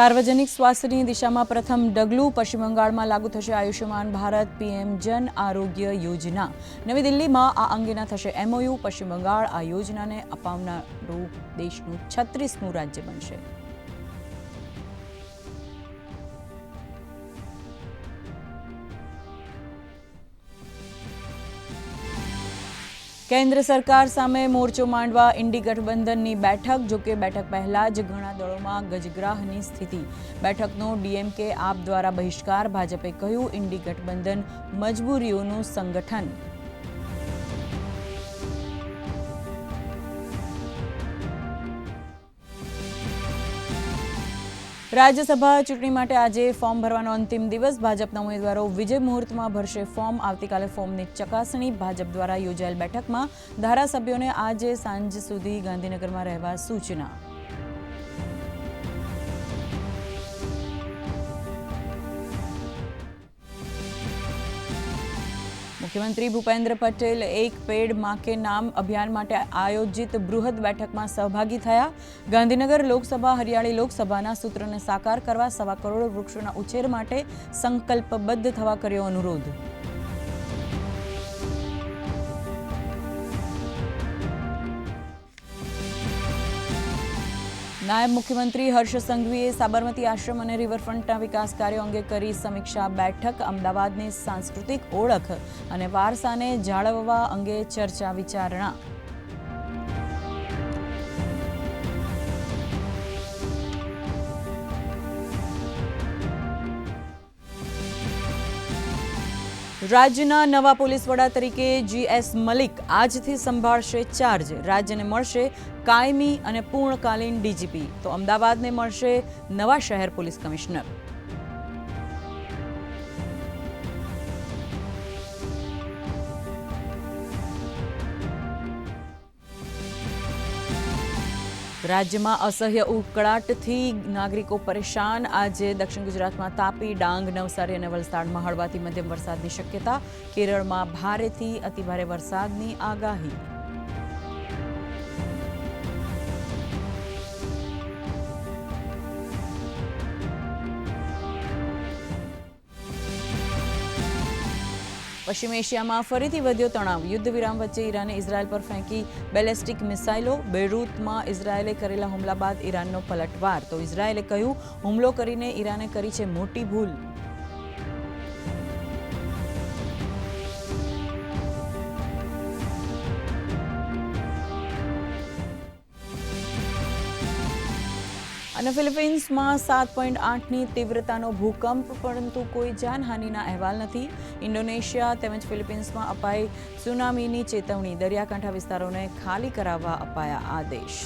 सार्वजनिक स्वास्थ्यની દિશામાં પ્રથમ ડગલું પશ્ચિમ બંગાળમાં લાગુ થશે આયુષ્યમાન ભારત પીએમ જન આરોગ્ય યોજના। નવી દિલ્હીમાં આ અંગેના થશે એમઓયુ। પશ્ચિમ બંગાળ આ યોજનાને અપનાવનારું દેશનું 36મું રાજ્ય બનશે। केन्द्र सरकार सामे मोर्चो मांडवा इंडी गठबंधननी बैठक। जो कि बैठक पहला ज घणा दळोमां गजग्राहनी स्थिति। बैठकनो डीएमके आप द्वारा बहिष्कार। भाजपे कह्युं इंडी गठबंधन मजबूरीओनुं संगठन। राज्यसभा चूंटणी माटे आजे फॉर्म भरवानो अंतिम दिवस। भाजपना उम्मीदवारो विजय मुहूर्तमां भरशे फॉर्म। आवतीकाले फॉर्मनी चकासणी। भाजप द्वारा योजायेल बैठकमां धारासभ्योने आजे सांज सुधी गांधीनगरमां रहेवा सूचना। मुख्यमंत्री भूपेन्द्र पटेल एक पेड़ मां के नाम अभियान माटे आयोजित बृहद बैठक में सहभागी थया। गांधीनगर लोकसभा हरियाणी लोकसभाना सूत्रने साकार करवा 1.25 करोड़ वृक्षोना उछेर माटे संकल्पबद्ध थवा कर्यो अनुरोध। नायब मुख्यमंत्री हर्ष संघवीए साबरमती आश्रम और रिवरफ्रंटना विकास कार्यों अंगे करी समीक्षा बैठक। अमदावादनी सांस्कृतिक ओळख और वारसाने जाळववा अंगे चर्चा विचारणा। राज्यना नवा पोलीस वड़ा तरीके जीएस मलिक आजथी संभाळशे चार्ज। राज्यने मळशे कायमी और पूर्णकालीन डीजीपी। तो अमदावादने मळशे नवा शहर पोलीस कमिश्नर। राज्य में असह्य उकळाटथी नागरिको परेशान। आज दक्षिण गुजरात में तापी, डांग, नवसारी और वलसाड में हळवाथी मध्यम वरसादनी शक्यता। केरल में भारेथी अतिभारे वरसादनी आगाही। पश्चिम एशिया में फरीथी वध्यो तणाव। युद्ध विराम वच्चे ईराने इजरायल पर फेंकी बेलेस्टिक मिसाइलों। बेरूत में इजरायले करेला हुमला बाद ईराननो पलटवार। तो इजरायले कह्युं हुमलो करीने ईराने करी छे मोटी भूल। फिलिपीन्स में 7.8 तीव्रतानो भूकंप, परंतु कोई जानहानिना अहेवाल नहीं। इंडोनेशिया तेमज फिलिपीन्स में अपाई सुनामीनी चेतवणी। दरियाकांठा विस्तारों ने खाली करावा अपाया आदेश।